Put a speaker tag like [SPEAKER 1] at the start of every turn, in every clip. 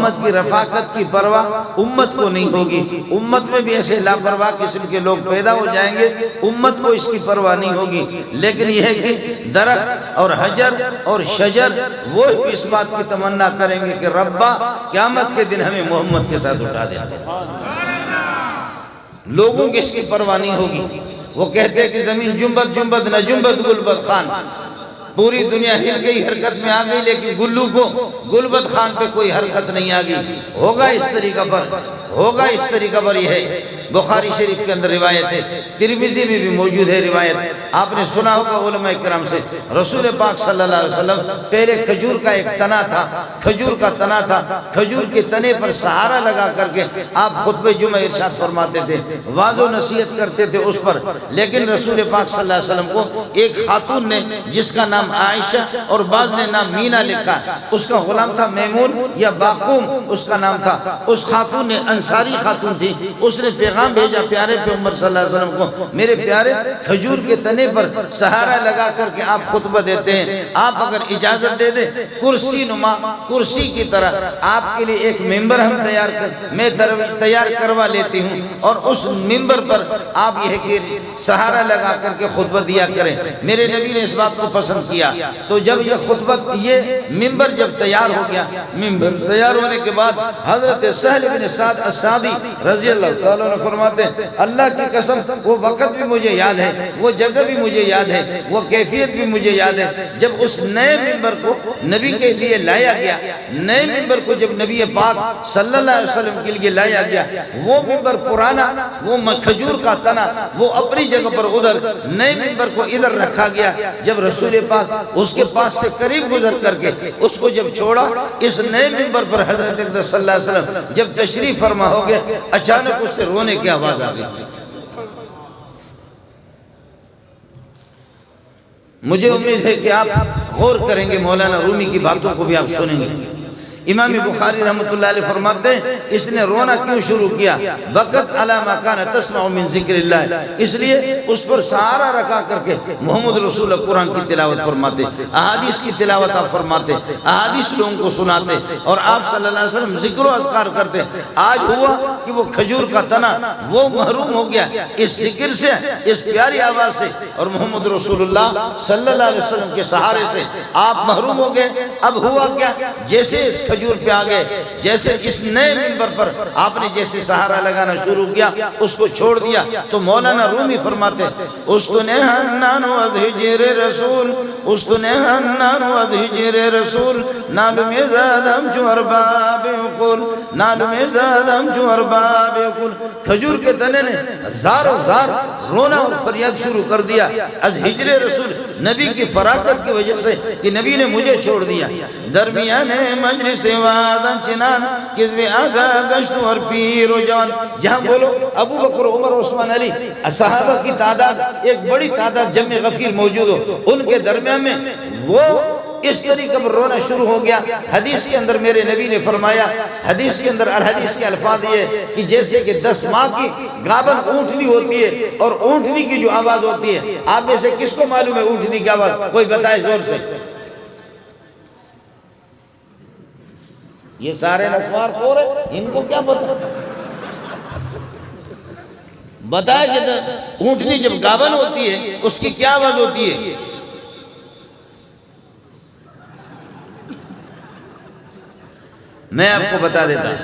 [SPEAKER 1] محمد کی رفاقت کی پرواہ امت کو نہیں ہوگی، امت میں بھی ایسے لاپرواہ قسم کے لوگ پیدا ہو جائیں گے، امت کو اس کی پرواہ نہیں ہوگی۔ لیکن یہ ہے کہ درخت اور حجر اور شجر وہ اس بات کی تمنا کریں گے کہ ربا قیامت کے دن ہمیں محمد کے ساتھ اٹھا دے۔ لوگوں کی اس کی پرواہ نہیں ہوگی۔ وہ کہتے ہیں کہ زمین جنبت جنبت نہ جنبت گلبت خان، پوری دنیا ہل گئی، حرکت میں آ گئی، لیکن گلو کو گلبت خان پہ کوئی حرکت نہیں آ گئی۔ ہوگا اس طریقہ پر، ہوگا اس طریقہ پر۔ یہ ہے بخاری شریف کے اندر روایت ہے، ترمذی میں بھی موجود ہے روایت۔ آپ نے سنا ہوگا علماء کرام سے، رسول پاک صلی اللہ علیہ وسلم پہلے کھجور کا ایک تنا تھا، کھجور کا تنا تھا، کھجور کے تنے پر سہارا لگا کر کے آپ خطبہ جمعہ ارشاد فرماتے تھے، واعظ و نصیحت کرتے تھے اس پر۔ لیکن رسول پاک صلی اللہ علیہ وسلم کو ایک خاتون نے، جس کا نام عائشہ اور بعض نے نام مینا لکھا، اس کا غلام تھا میمون یا باقوم اس کا نام تھا، اس خاتون نے، انصاری خاتون تھی، اس نے پیغام بھیجا پیارے پیغمبر صلی اللہ علیہ وسلم کو، میرے پیارے کھجور کے تنے پر سہارا لگا کر کے آپ خطبہ دیتے ہیں، آپ اگر اجازت دے دیں کرسی نما، کرسی کی طرح آپ کے لیے ایک ممبر ہم تیار کروا لیتی ہوں، اور اس ممبر پر آپ یہ کہ سہارا لگا کر کے خطبہ دیا کریں۔ میرے نبی نے اس بات کو پسند کیا۔ تو جب یہ خطبہ، یہ ممبر جب تیار ہو گیا، ممبر تیار ہونے کے بعد حضرت سہل بن سعد الساعدی رضی اللہ تعالیٰ عنہ فرماتے ہیں، اللہ کی قسم وہ وقت بھی مجھے یاد ہے، وہ جگہ بھی مجھے یاد ہے، وہ کیفیت بھی مجھے یاد ہے، جب اس نئے ممبر کو نبی کے لیے لایا گیا، نئے ممبر کو جب نبی پاک صلی اللہ علیہ وسلم کے لیے لایا گیا، وہ ممبر پرانا، وہ کھجور کا تنا وہ اپنی جگہ پر ادھر، نئے ممبر کو ادھر رکھا گیا۔ جب رسول پاک اس کے پاس سے قریب گزر کر کے اس کو جب چھوڑا، اس نئے ممبر پر حضرت اقدس صلی اللہ علیہ وسلم جب تشریف فرما ہو گئے، اچانک اس سے رونے کی آواز آ گئی۔ مجھے امید ہے کہ آپ غور کریں گے، مولانا رومی کی باتوں کو بھی آپ سنیں گے۔ امام بخاری رحمۃ اللہ علیہ فرماتے ہیں، اس نے رونا کیوں شروع کیا؟ بقت علی ما کان تسمع من ذکر اللہ، اس لیے اس پر سہارا رکھا کر کے محمد رسول قرآن کی تلاوت فرماتے، احادیث کی تلاوت آپ فرماتے، احادیث لوگوں کو سناتے، اور آپ صلی اللہ علیہ وسلم ذکر و اذکار کرتے۔ آج ہوا کہ وہ کھجور کا تنا وہ محروم ہو گیا اس ذکر سے، اس پیاری آواز سے، اور محمد رسول اللہ صلی اللہ علیہ وسلم کے سہارے سے آپ محروم ہو گئے۔ اب ہوا کیا؟ جیسے اس کھجور پہ آگئے، جیسے اس نئے ممبر پر آپ نے جیسے سہارا لگانا شروع کیا، اس کو چھوڑ دیا، تو مولانا رومی فرماتے، استنے حنان وذ ہجر رسول، استنے حنان وذ ہجر رسول، نالم یزاد ہم جو ارباب عقول، نالم یزاد ہم جو ارباب عقول۔ کھجور کے تنے نے زار و زار رونا اور فریاد شروع کر دیا از ہجر رسول، نبی کی فراقت کی وجہ سے کہ نبی نے مجھے چھوڑ دیا۔ درمیان مجلس وعدہ چنان کذب آگا گشت اور پیر و جوان، جہاں بولو ابو بکر عمر عثمان علی صحابہ کی تعداد ایک بڑی تعداد جمع غفیر موجود ہو، ان کے درمیان میں وہ اس طریقے پر رونا شروع ہو گیا۔ حدیث کے اندر میرے نبی نے فرمایا، حدیث کے اندر الحدیث کے الفاظ یہ کہ جیسے کہ 10 ماہ کی گابن اونٹنی ہوتی ہے، اور اونٹنی کی جو آواز ہوتی ہے، آپ میں سے کس کو معلوم ہے اونٹنی کی آواز؟ کوئی بتائے زور سے۔ یہ سارے نسوار خور ہیں، ان کو کیا پتا؟ بتائے کہ اونٹنی جب گابن ہوتی ہے اس کی کیا آواز ہوتی ہے؟ میں آپ کو بتا دیتا ہوں۔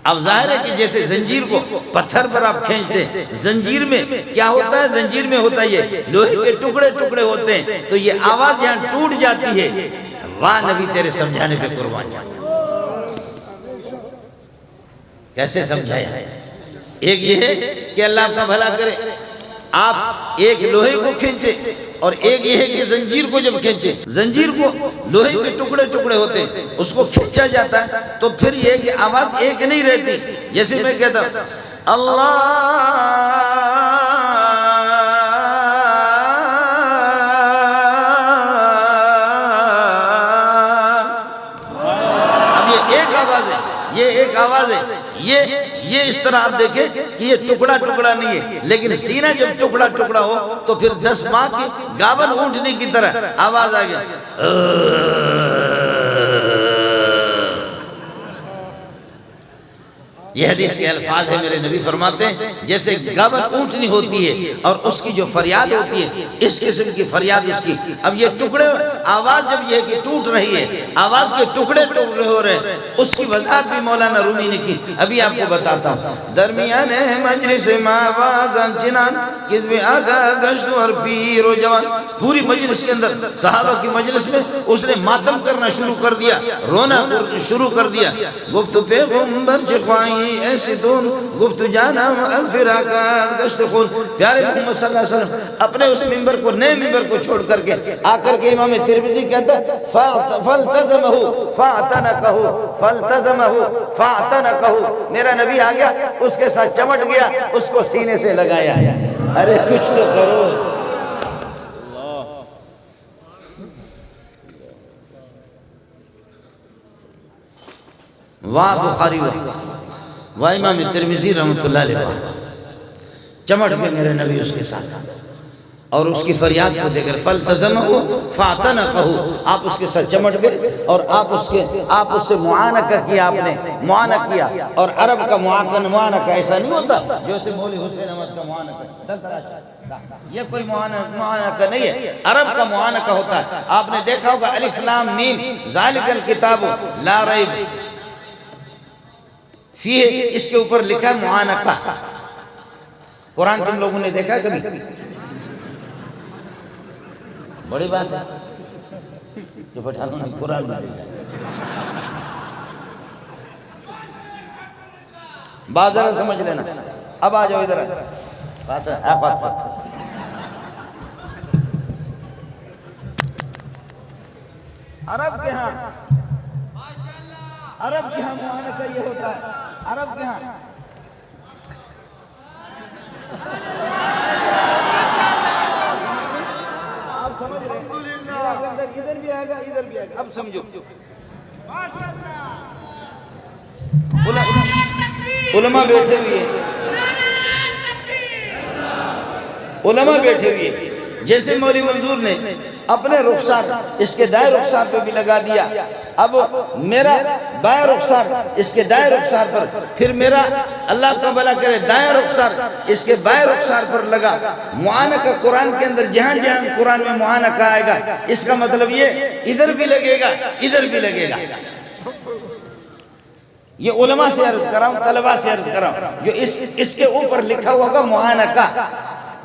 [SPEAKER 1] اب ظاہر ہے کہ جیسے زنجیر کو پتھر پر آپ کھینچتے، زنجیر میں کیا ہوتا ہے؟ زنجیر میں ہوتا ہے یہ لوہے کے ٹکڑے ٹکڑے ہوتے ہیں، تو یہ آواز یہاں ٹوٹ جاتی ہے۔ واہ نبی تیرے سمجھانے پہ قربان جاؤں۔ کیسے سمجھایا؟ ایک یہ ہے کہ اللہ آپ کا بھلا کرے، آپ ایک لوہے کو کھینچے، اور ایک یہ ہے کہ زنجیر کو جب کھینچے، زنجیر کو لوہے کے ٹکڑے ٹکڑے ہوتے ہیں، اس کو کھینچا jata ہے، تو پھر یہ کہ آواز ایک نہیں رہتی۔ جیسے میں کہتا ہوں اللہ، اب یہ ایک آواز ہے، یہ ایک آواز ہے، یہ یہ اس طرح آپ دیکھیں کہ یہ ٹکڑا ٹکڑا نہیں ہے، لیکن سینہ جب ٹکڑا ٹکڑا ہو تو پھر 10 ماہ کی گاون اونٹنی کی طرح آواز آ گیا. یہ حدیث کے الفاظ ہیں. میرے نبی فرماتے ہیں جیسے گاون اونٹنی ہوتی ہے اور اس کی جو فریاد ہوتی ہے، اس قسم کی فریاد اس کی. اب یہ ٹکڑے آواز جب یہ کہ ٹوٹ رہی ہے، آواز کے ٹکڑے ٹکڑے ہو رہے ہیں، اس کی وضاحت بھی مولانا رومی نے کی. ابھی آپ کو بتاتا ہوں. درمیان مجلس ماوازان چنان کس میں آگا گشت اور پیر و جوان. پوری مجلس کے اندر، صحابہ کی مجلس میں اس نے ماتم کرنا شروع کر دیا، رونا شروع کر دیا. گفت پیغمبر چخوائی ایسی دون گفت جانا الفراقات گشت خون. پیارے محمد صلی اللہ علیہ وسلم اپنے اس ممبر کو، نئے ممبر کو چھوڑ کر کے آ کر کے امام ترمذی کہتا ہے فَالْتَزَمَهُ فَاعْتَنَقَهُ فَالْتَزَمَهُ فَاعْتَنَقَهُ. میرا نبی آ گیا، اس کے ساتھ چمٹ گیا، اس کو سینے سے لگایا. ارے کچھ تو کرو. واہ بخاری واہ امام ترمذی رحمت اللہ علیہ. چمٹ گئے میرے نبی اس کے ساتھ اور اس کی فریاد کو دے کر فَالْتَزَمَهُ فَاعْتَنَقَهُ. آپ اس کے ساتھ چمٹ گئے اور آپ اس سے معانقہ کیا. آپ نے معانقہ کیا. اور عرب کا معانقہ ایسا نہیں ہوتا جو اسے مولی حسین احمد کا معانقہ، یہ کوئی معانقہ نہیں ہے. عرب کا معانقہ ہوتا ہے. آپ نے دیکھا ہوگا الف لام میم ذالک الکتاب لا ریب فیہ، اس کے اوپر لکھا معانقہ. قرآن تم لوگوں نے دیکھا کبھی؟ بڑی بات ہے کہ پٹھانوں نے قرآن میں دیکھا. بات ذرا سمجھ لینا. اب آ جاؤ ادھر. عرب کے ہاں معانقہ یہ ہوتا ہے. عرب کے ہاں آپ سمجھ رہے ہیں، ادھر بھی آئے گا ادھر بھی آئے گا. اب سمجھو. علماء بیٹھے ہوئے ہیں، علماء بیٹھے ہوئے ہیں. جیسے مولوی منظور نے اپنے رخسار اس کے دائیں رخسار پہ بھی لگا دیا، اب میرا بائیں رخسار اس کے دائیں رخسار پر، پھر میرا اللہ کا بھلا کرے دائیں رخسار اس کے بائیں رخسار پر لگا. معانقہ قرآن کے اندر جہاں جہاں قرآن میں معانقہ آئے گا، اس کا مطلب یہ ادھر بھی لگے گا ادھر بھی لگے گا. یہ علماء سے عرض کراؤں، طلباء سے عرض کراؤں جو اس کے اوپر لکھا ہوا ہوگا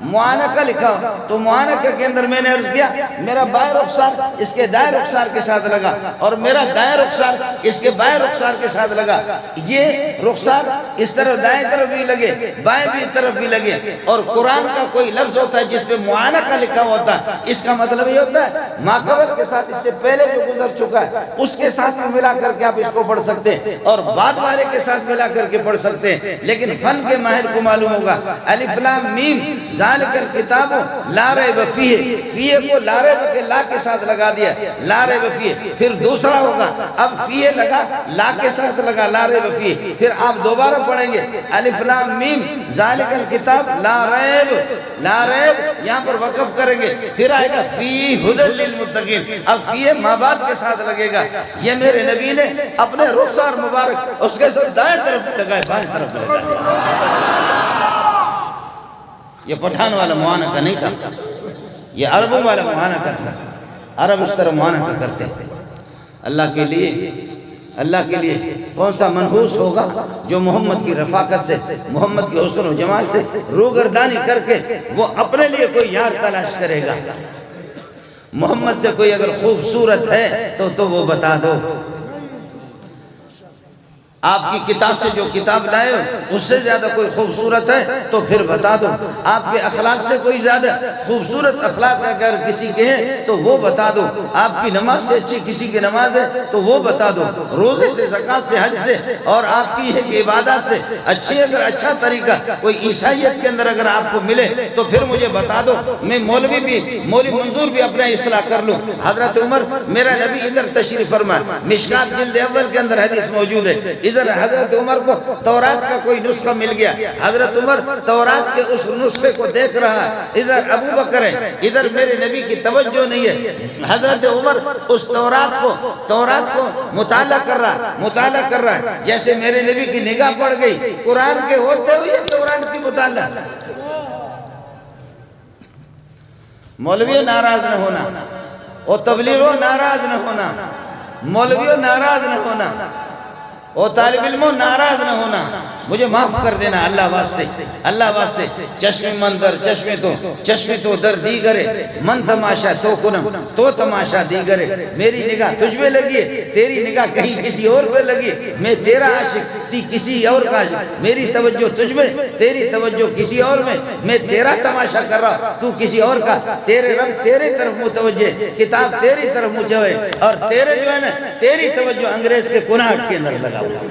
[SPEAKER 1] معانقہ لکھا ہو، تو معانقہ کے اندر میں نے عرض کیا میرا بائیں رخسار اس کے دائیں رخسار کے ساتھ لگا اور میرا دائیں رخسار اس کے بائیں رخسار کے ساتھ لگا. یہ رخسار اس طرف دائیں طرف بھی لگے، بائیں بھی طرف بھی لگے. اور قرآن کا کوئی لفظ ہوتا ہے جس پہ معانقہ لکھا ہوتا ہے، اس کا مطلب یہ ہوتا ہے ماقبل کے ساتھ، اس سے پہلے جو گزر چکا ہے اس کے ساتھ میں ملا کر کے آپ اس کو پڑھ سکتے ہیں اور بعد والے کے ساتھ ملا کر کے پڑھ سکتے ہیں. لیکن فن کے ماہر کو معلوم ہوگا الف لام میم ذالک الکتاب لا ریب فیہ، فیہ کو لا ریب کے لا کے ساتھ لگا دیا، لا ریب فیہ. پھر دوسرا ہوگا، اب فیہ لگا لا کے ساتھ لگا لا ریب فیہ. پھر آپ دوبارہ پڑھیں گے الف لام میم ذالک الکتاب لا ریب، لا ریب یہاں پر وقف کریں گے. پھر آئے گا فی ھدی للمتقین، اب فیہ مابعد کے ساتھ لگے گا. یہ میرے نبی نے اپنے رخسار مبارک اس کے ساتھ دائیں طرف لگائے، بائیں طرف لگائے. یہ پٹھان والا معانقہ نہیں تھا، یہ عربوں والا معانقہ تھا. عرب اس طرح معانقہ کرتے ہیں. اللہ کے لیے کون سا منحوس ہوگا جو محمد کی رفاقت سے، محمد کی حسن و جمال سے روگردانی کر کے وہ اپنے لیے کوئی یار تلاش کرے گا. محمد سے کوئی اگر خوبصورت ہے تو وہ بتا دو. آپ کی کتاب سے جو کتاب لائے ہو اس سے زیادہ کوئی خوبصورت ہے تو پھر بتا دو. آپ کے اخلاق سے کوئی زیادہ خوبصورت اخلاق اگر کسی کے ہیں تو وہ بتا دو. آپ کی نماز سے اچھی کسی کی نماز ہے تو وہ بتا دو. روزے سے، زکوٰۃ سے، حج سے اور آپ کی ایک عبادات سے اچھی اگر اچھا طریقہ کوئی عیسائیت کے اندر اگر آپ کو ملے تو پھر مجھے بتا دو. میں مولوی منظور بھی اپنا اصلاح کر لوں. حضرت عمر، میرا نبی ادھر تشریف فرمائے، مشکات جلد اول کے اندر حدیث موجود ہے. ادھر حضرت عمر کو تورات کا کوئی نسخہ مل گیا، حضرت عمر تورات کے اس نسخے کو دیکھ رہا ہے، ادھر ابو بکر ہے، ادھر میرے نبی کی توجہ نہیں ہے۔ حضرت عمر اس تورات کو مطالعہ کر رہا ہے، جیسے میرے نبی کی نگاہ پڑ گئی قرآن کے ہوتے ہوئے تورات کی مطالعہ۔ مولویوں ناراض نہ ہونا، اور تبلیغوں ناراض نہ ہونا، مولویوں ناراض نہ ہونا، اور طالب علموں ناراض نہ ہونا، مجھے معاف کر دینا اللہ واسطے۔ چشم منظر چشم تو در دیگرے، من تماشا تو کنم تو تماشا دیگرے۔ میری نگاہ تجھ پہ لگی ہے، تیری نگاہ کہیں کسی اور پہ لگی، میں تیرا عاشق تی کسی اور کا عاشق، میری توجہ تجھ میں، تیری توجہ کسی اور میں تیرا تماشا کر رہا تو کسی اور کا، تیرے رب تیرے طرف متوجہ، کتاب تیری طرف متوجہ، اور تیرے جو ہے نا تیری توجہ انگریز کے کناٹ کے اندر لگا ہوا۔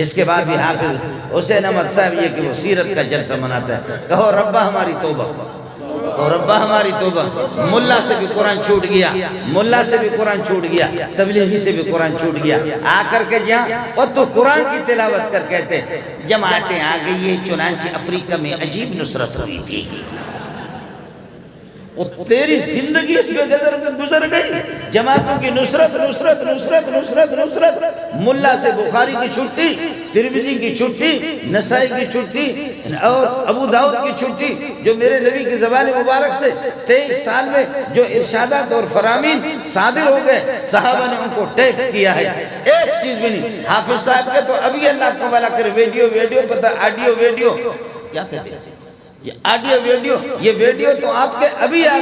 [SPEAKER 1] اس کے بعد بھی حافظ حسین احمد صاحب یہ کہ وہ سیرت کا جلسہ مناتا ہے، کہو ربا ہماری توبہ، کہو ربا ہماری توبہ۔ ملا سے بھی قرآن چھوٹ گیا، تبلیغی سے بھی قرآن چھوٹ گیا، آ کر کے جہاں اور تو قرآن کی تلاوت کر کہتے جماعتیں آ گئی ہیں، چنانچہ افریقہ میں عجیب نصرت ہوئی تھی، اور تیری زندگی اس میں گزر گئی، جماعتوں کی نصرت۔ ملا سے بخاری کی چھٹی، ترمذی کی چھٹی، نسائی کی چھٹی، اور ابو داؤد کی چھٹی، جو میرے نبی کی زبان مبارک سے 23 سال میں جو ارشادات اور فرامین صادر ہو گئے، صحابہ نے ان کو ٹیپ کیا ہے، ایک چیز بھی نہیں۔ حافظ صاحب کے تو ابھی اللہ کو بھلا کرے ویڈیو پتہ، آڈیو ویڈیو کیا کہتے ہیں، یہ آڈیو ویڈیو، یہ ویڈیو تو آپ کے ابھی آ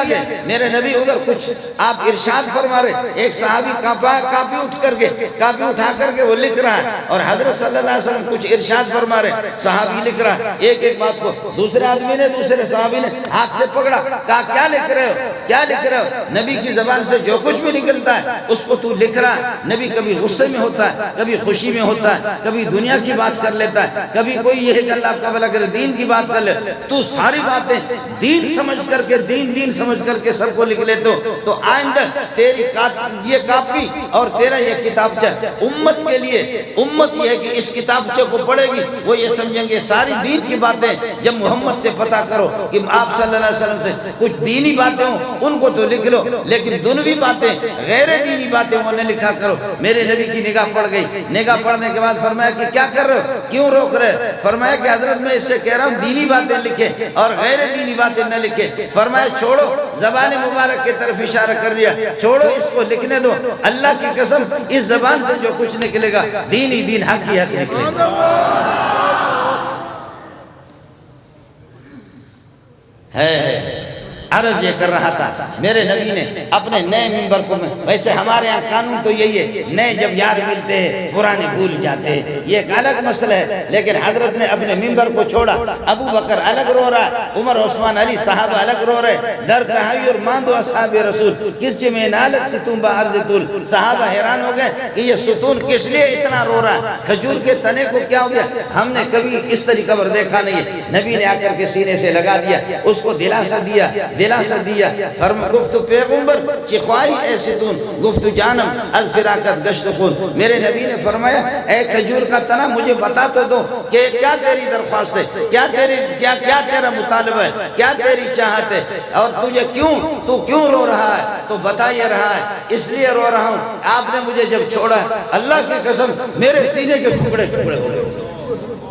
[SPEAKER 1] گئے، میرے نبی ادھر کچھ آپ ارشاد فرما رہے، ایک صحابی کاپی اٹھا کر کے وہ لکھ رہا ہے، اور حضرت صلی اللہ علیہ وسلم کچھ ارشاد فرما رہے، صحابی لکھ رہا ہے ایک بات کو، دوسرے آدمی نے دوسرے صحابی نے ہاتھ سے پکڑا، کہا کیا لکھ رہے ہو؟ نبی کی زبان سے جو کچھ بھی نکلتا ہے اس کو تو لکھ رہا ہے۔ نبی کبھی غصے میں ہوتا ہے، کبھی خوشی میں ہوتا ہے، کبھی دنیا کی بات کر لیتا ہے، کبھی کوئی یہ ہے کہ اللہ کا بھلا کرے دین کی بات کر لے، تو ساری باتیں دین سمجھ کر کے دین سمجھ کر کے سب کو لکھ لیتے ہو، تو آئندہ تیری یہ کاپی اور تیرا یہ کتابچہ امت کے لیے، امت یہ ہے کہ اس کتابچہ کو پڑھے گی، وہ یہ سمجھیں گے ساری دین کی باتیں جب محمد سے پتہ کرو کہ آپ صلی اللہ علیہ وسلم سے کچھ دینی باتیں ہوں ان کو تو لکھ لو، لیکن دنوی باتیں غیر دینی باتیں وہ نہ لکھا کرو۔ میرے نبی کی نگاہ پڑ گئی، نگاہ پڑنے کے بعد فرمایا کہ کیا کر رہے ہو، کیوں روک رہے؟ فرمایا کہ حضرت میں اس سے کہہ رہا ہوں دینی باتیں لکھے اور غیر دینی باتیں نہ لکھے۔ فرمایا چھوڑو، زبان مبارک کی طرف اشارہ کر دیا، چھوڑو اس کو لکھنے دو، اللہ کی قسم اس زبان سے جو کچھ نکلے گا دین ہی دین، حق ہی حق نکلے گا۔ عرض یہ کر رہا تھا، میرے نبی نے اپنے نئے منبر کو، ویسے ہمارے ہاں قانون تو یہی ہے، نئے جب یار ملتے ہیں پرانے بھول جاتے ہیں، یہ ایک الگ مسئلہ ہے، لیکن حضرت نے اپنے منبر کو چھوڑا، ابو بکر الگ رو رہا ہے، عمر عثمان علی صحابہ الگ رو رہے، در تہاوی اور ماندو اصحاب رسول کس جمع نالت ستون با عرض طول، صحابہ حیران ہو گئے کہ یہ ستون کس لیے اتنا رو رہا ہے، کھجور کے تنے کو کیا ہو گیا، ہم نے کبھی اس طریقہ پر دیکھا نہیں ہے۔ نبی نے آ کر کے سینے سے لگا دیا، اس کو دلاسا دیا، فرما گفتو پیغمبر چی خواہی اے ستون، گفتو جانم از فراقت گشت خون۔ میرے نبی نے فرمایا اے کھجور کا تنا مجھے بتا تو دو کہ کیا تیری درخواست ہے، کیا تیرا مطالبہ ہے، کیا تیری چاہت ہے، اور تو کیوں رو رہا ہے؟ تو بتا یہ رہا ہے اس لیے رو رہا ہوں، آپ نے مجھے جب چھوڑا ہے اللہ کی قسم میرے سینے کے ٹکڑے ہو گئے۔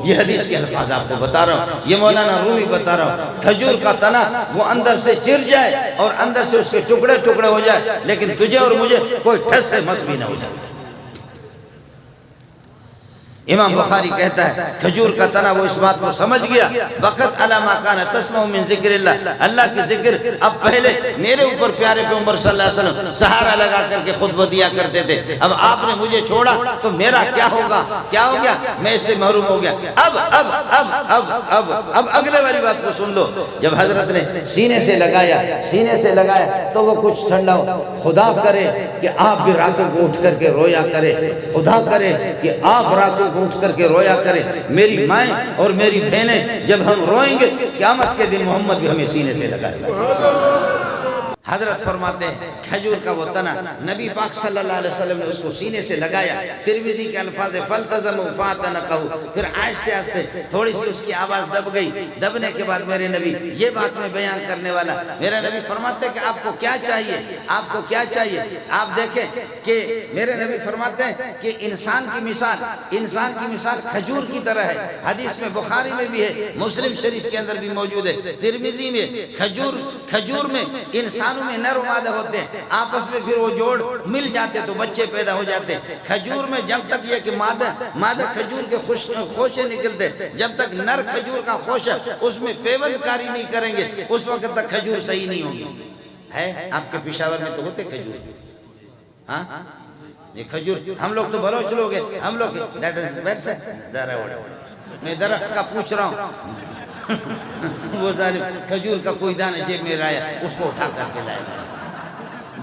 [SPEAKER 1] یہ حدیث کے الفاظ آپ کو بتا رہا ہوں، یہ مولانا رومی بتا رہا ہوں، کھجور کا تنا وہ اندر سے چر جائے اور اندر سے اس کے ٹکڑے ہو جائے، لیکن تجھے اور مجھے کوئی ٹھس سے مس بھی نہ ہو جائے۔ امام بخاری کہتا ہے کھجور کا تنا وہ اس بات کو سمجھ گیا، وقت علی ما کان تسمع من ذکر اللہ کی ذکر اب پہلے میرے اوپر پیارے پیغمبر صلی اللہ علیہ وسلم سہارا لگا کر کے خطبہ دیا کرتے تھے، اب آپ نے مجھے چھوڑا تو میرا کیا ہوگا، کیا ہو گیا، میں اس سے محروم ہو گیا۔ اب اگلے والی بات کو سن لو، جب حضرت نے سینے سے لگایا تو وہ کچھ ٹھنڈا ہو، خدا کرے کہ آپ بھی راتوں کو اٹھ کر کے رویا کرے، خدا کرے کہ آپ راتوں کو اٹھ کر کے رویا کرے، میری مائیں اور میری بہنیں جب ہم روئیں گے قیامت کے دن محمد بھی ہمیں سینے سے لگائے گا۔ حضرت فرماتے ہیں کھجور کا وہ تنا نبی پاک صلی اللہ علیہ وسلم نے اس کو سینے سے لگایا. ترمذی کے الفاظ فَالْتَزَمُوا فَاتَنَقَهُ. پھر آہستے آہستے تھوڑی سی اس کی آواز دب گئی. دبنے کے بعد میرے نبی یہ بات میں بیان کرنے والا, میرے نبی فرماتے ہیں کہ آپ کو کیا چاہیے, آپ کو کیا چاہیے. آپ دیکھیں کہ میرے نبی فرماتے ہیں کہ انسان کی مثال کھجور کی طرح ہے. حدیث میں بخاری میں بھی ہے, مسلم شریف کے اندر بھی موجود ہے, ترمذی میں. کھجور میں انسانوں میں نر و مادہ ہوتے ہیں, آپس میں پھر وہ جوڑ مل جاتے تو بچے پیدا ہو جاتے ہیں. کھجور میں جب تک یہ کہ مادہ کھجور کے خوشے نکلتے, جب تک نر کھجور کا خوشہ اس میں پیوند کاری نہیں کریں گے اس وقت تک کھجور صحیح نہیں ہوگی. ہے آپ کے پشاور میں تو ہوتے کھجور. ہاں یہ کھجور, ہم لوگ تو بلوچ لوگ ہیں, ہم لوگ میں درخت کا پوچھ رہا ہوں. وہ ظالم کھجور کا کوئی دانہ جیب میں لایا, اس کو اٹھا کر کے لایا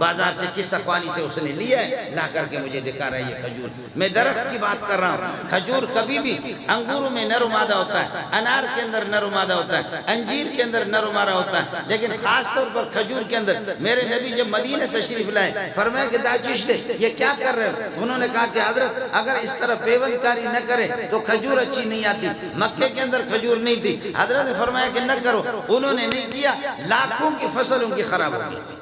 [SPEAKER 1] بازار سے, کس سخوانی سے اس نے لیا ہے, لا کر کے مجھے دکھا رہا ہے یہ کھجور. میں درخت کی بات کر رہا ہوں. کھجور کبھی بھی انگوروں میں نر و مادہ ہوتا ہے, انار کے اندر نر و مادہ ہوتا ہے, انجیر کے اندر نر و مادہ ہوتا ہے, لیکن خاص طور پر کھجور کے اندر. میرے نبی جب مدینہ تشریف لائے فرمایا کہ داچش دے یہ کیا کر رہے ہو. انہوں نے کہا کہ حضرت اگر اس طرح پیوند کاری نہ کرے تو کھجور اچھی نہیں آتی. مکے کے اندر کھجور نہیں تھی. حضرت نے فرمایا کہ نہ کرو, انہوں نے نہیں کیا, لاکھوں کی فصل ان کی خراب ہو گئی.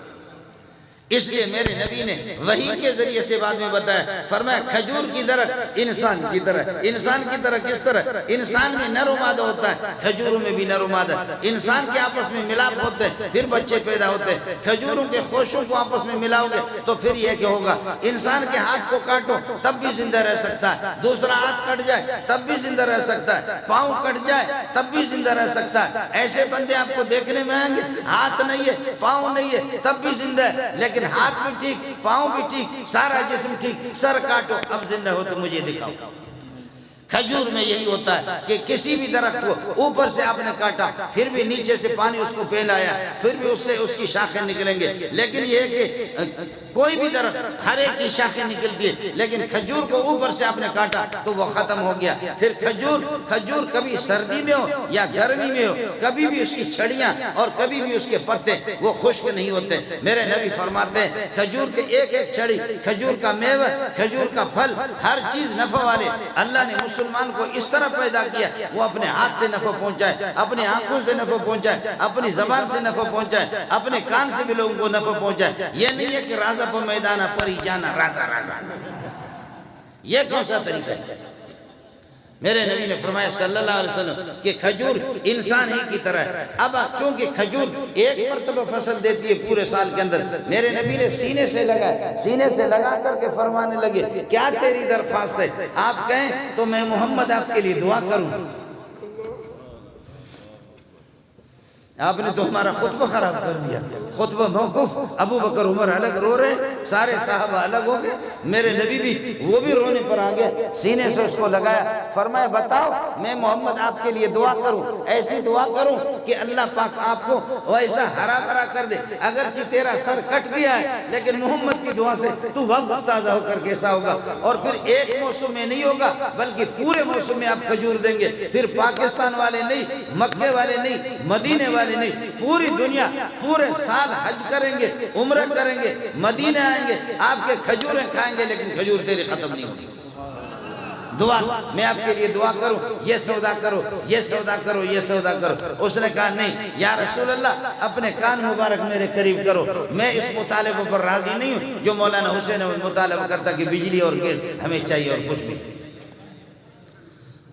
[SPEAKER 1] اس لیے میرے نبی نے وحی کے ذریعے سے بعد میں بتایا, فرمایا کھجور کی درخت انسان کی طرح. انسان کی طرح کس طرح؟ انسان میں نر و مادہ ہوتا ہے, کھجوروں میں بھی نر و مادہ. انسان کے آپس میں ملاپ ہوتے ہیں پھر بچے پیدا ہوتے ہیں. کھجوروں کے خوشوں کو آپس میں ملاؤ گے تو پھر یہ کہ ہوگا. انسان کے ہاتھ کو کاٹو تب بھی زندہ رہ سکتا ہے, دوسرا ہاتھ کٹ جائے تب بھی زندہ رہ سکتا ہے, پاؤں کٹ جائے تب بھی زندہ رہ سکتا ہے. ایسے بندے آپ کو دیکھنے میں آئیں گے, ہاتھ نہیں ہے, پاؤں نہیں ہے, تب بھی زندہ ہے, لیکن ہاتھ بھی ٹھیک, پاؤں بھی ٹھیک, سارا جسم ٹھیک, سر کاٹو اب زندہ ہو تو مجھے دکھاؤ. کھجور میں یہی ہوتا ہے کہ کسی بھی درخت کو اوپر سے آپ نے کاٹا پھر بھی نیچے سے پانی اس کو پھیلایا, پھر بھی اس سے اس کی شاخیں نکلیں گے. لیکن یہ کہ کوئی بھی درخت ہر ایک کی شاخیں نکلتی ہے, لیکن کھجور کو اوپر سے آپ نے کاٹا تو وہ ختم ہو گیا. پھر کھجور کبھی سردی میں ہو یا گرمی میں ہو, کبھی بھی اس کی چھڑیاں اور کبھی بھی اس کے پتے وہ خشک نہیں ہوتے. میرے نبی فرماتے ہیں کھجور کے ایک ایک چھڑی, کھجور کا میوہ, کھجور کا پھل, ہر چیز نفع والے. اللہ نے مسلمان کو اس طرح پیدا کیا وہ اپنے ہاتھ سے نفع پہنچائے, اپنے آنکھوں سے نفع پہنچائے, اپنی زبان سے نفع پہنچائے, اپنے کان سے بھی لوگوں کو نفع پہنچائے. یہ نہیں ہے کہ رازہ پہ میدانہ پری جانا رازہ. یہ کون سا طریقہ ہے؟ میرے نبی نے فرمایا صلی اللہ علیہ وسلم کہ کھجور انسان ہی کی طرح ہے. اب چونکہ کھجور ایک مرتبہ فصل دیتی ہے پورے سال کے اندر, میرے نبی نے سینے سے لگا کر کے فرمانے لگے کیا تیری درخواست ہے؟ آپ کہیں تو میں محمد آپ کے لیے دعا کروں. آپ نے تو ہمارا خطبہ خراب کر دیا. خطبہ موقوف, ابو بکر عمر الگ رو رہے, سارے صحابہ الگ ہو گئے, میرے نبی بھی وہ بھی رونے پر آ گئے. سینے سے اس کو لگایا, فرمایا بتاؤ میں محمد آپ کے لیے دعا کروں, ایسی دعا کروں کہ اللہ پاک آپ کو ویسا ہرا بھرا کر دے. اگرچہ تیرا سر کٹ گیا ہے لیکن محمد کی دعا سے تو واپس تازہ ہو کر کیسا ہوگا. اور پھر ایک موسم میں نہیں ہوگا بلکہ پورے موسم میں آپ کھجور دیں گے. پھر پاکستان والے نہیں, مکے والے نہیں, مدینے والے نہیں, پوری دنیا پورے سال حج کریں گے, عمرہ کریں گے, مدینہ آئیں گے, آپ کے کھجوریں کھائیں گے, لیکن کھجور تیری ختم نہیں ہوگی. دعا, میں آپ کے لیے دعا کروں, یہ سودا کرو, یہ سودا کرو, یہ سودا کرو. اس نے کہا نہیں یا رسول اللہ اپنے کان مبارک میرے قریب کرو, میں اس مطالبے پر راضی نہیں ہوں جو مولانا حسین مطالبہ کرتا کہ بجلی اور گیس ہمیں چاہیے اور کچھ بھی.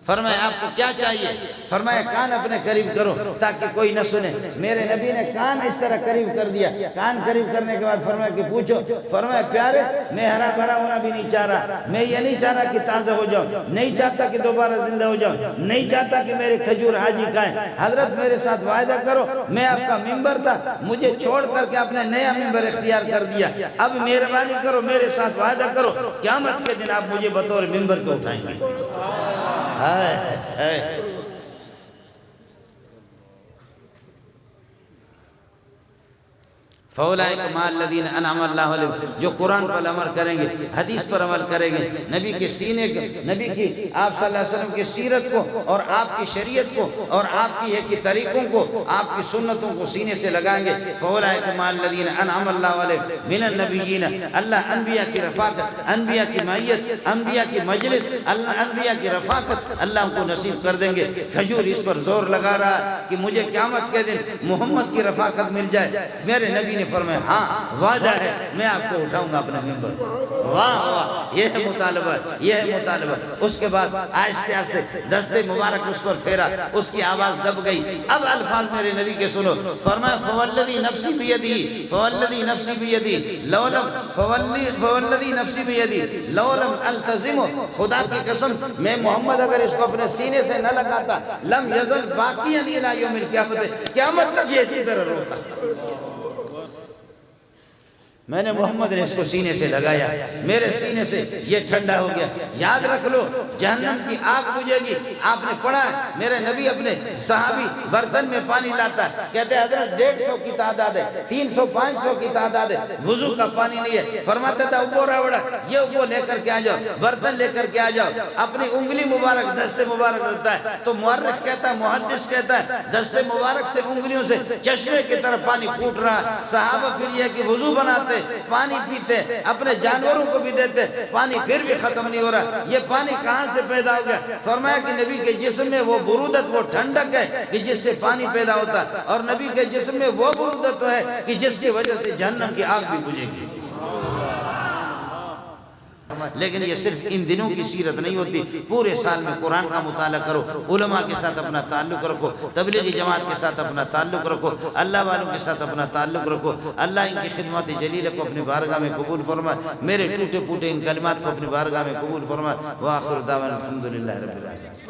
[SPEAKER 1] فرمایا آپ کو کیا چاہیے؟ فرمایا کان اپنے قریب کرو تاکہ کوئی نہ سنے. میرے نبی نے کان اس طرح قریب کر دیا. کان قریب کرنے کے بعد فرمایا کہ پوچھو. فرمایا پیارے میں ہرا بھرا ہونا بھی نہیں چاہ رہا, میں یہ نہیں چاہ رہا کہ تازہ ہو جاؤں, نہیں چاہتا کہ دوبارہ زندہ ہو جاؤں, نہیں چاہتا کہ میرے کھجور حاجی کھائیں. حضرت میرے ساتھ وعدہ کرو, میں آپ کا ممبر تھا, مجھے چھوڑ کر کے آپ نے نیا ممبر اختیار کر دیا, اب مہربانی کرو میرے ساتھ وعدہ کرو قیامت کے دن آپ مجھے بطور ممبر کو اٹھائیں گے. فَأُولَٰئِكَ مَعَ الَّذِينَ أَنْعَمَ اللَّهُ عَلَيْهِمْ، جو قرآن پر عمل کریں گے، حدیث پر عمل کریں گے، نبی کے سینے کو، نبی کی آپ صلی اللہ علیہ وسلم کی سیرت کو اور آپ کی شریعت کو اور آپ کی طریقوں کو، آپ کی سنتوں کو سینے سے لگائیں گے۔ فَأُولَٰئِكَ مَعَ الَّذِينَ أَنْعَمَ اللَّهُ عَلَيْهِمْ مِنَ النَّبِيِّينَ، اللہ انبیاء کی رفاقت، انبیاء کی معیت، انبیاء کی مجلس، انبیاء کی رفاقت اللہ ان کو نصیب کر دیں گے۔ کھجور اس پر زور لگا رہا کہ مجھے قیامت کے دن محمد کی رفاقت مل جائے۔ میرے نبی نے فرمایا ہاں وعدہ ہے، میں آپ کو اٹھاؤں گا اپنے ممبر۔ واہ واہ، یہ ہے مطالبہ، یہ ہے مطالبہ۔ اس کے بعد آہستہ آہستہ دست مبارک اس پر پھیرا، اس کی آواز دب گئی۔ اب الفاظ میرے نبی کے سنو، فرمایا فوالذی نفسی بیدی، فوالذی نفسی بیدی لولم فوالذی نفسی بیدی لولم التزم، خدا کی قسم میں محمد اگر اس کو اپنے سینے سے نہ لگاتا لم یزل باقیا الی یوم القیامت، قیامت تک یہ اسی طرح روتا۔ میں نے محمد نے اس کو سینے سے لگایا، میرے سینے سے یہ ٹھنڈا ہو گیا۔ یاد رکھ لو جہنم کی آگ بجھے گی۔ آپ نے پڑھا ہے میرے نبی اپنے صحابی برتن میں پانی لاتا ہے، کہتے ہیں حضرت 150 کی تعداد ہے، 300 500 کی تعداد ہے، وضو کا پانی نہیں ہے، فرماتا تھا ابو راوڑا یہ ابو لے کر کے آ جاؤ، برتن لے کر کے آ جاؤ۔ اپنی انگلی مبارک دست مبارک رکھتا ہے تو مورخ کہتا ہے، محدث کہتا ہے دست مبارک سے انگلیوں سے چشمے کی طرف پانی پھوٹ رہا ہے۔ صحابہ پھر یہ کہ وضو بناتے، پانی پیتے، اپنے جانوروں کو بھی دیتے، پانی پھر بھی ختم نہیں ہو رہا۔ یہ پانی کہاں سے پیدا ہو گیا؟ فرمایا کہ نبی کے جسم میں وہ برودت، وہ ٹھنڈک ہے کہ جس سے پانی پیدا ہوتا ہے، اور نبی کے جسم میں وہ برودت ہے کہ جس کی وجہ سے جہنم کی آگ بھی بجھے گی۔ لیکن یہ صرف ان دنوں کی سیرت نہیں ہوتی، پورے سال میں قرآن کا مطالعہ کرو، علماء کے ساتھ اپنا تعلق رکھو، تبلیغی جماعت کے ساتھ اپنا تعلق رکھو، اللہ والوں کے ساتھ اپنا تعلق رکھو۔ اللہ ان کی خدمات جلیلہ کو اپنی بارگاہ میں قبول فرمائے، میرے ٹوٹے پھوٹے ان کلمات کو اپنی بارگاہ میں قبول فرمائے۔ وآخر دعوانا الحمدللہ رب العالمین۔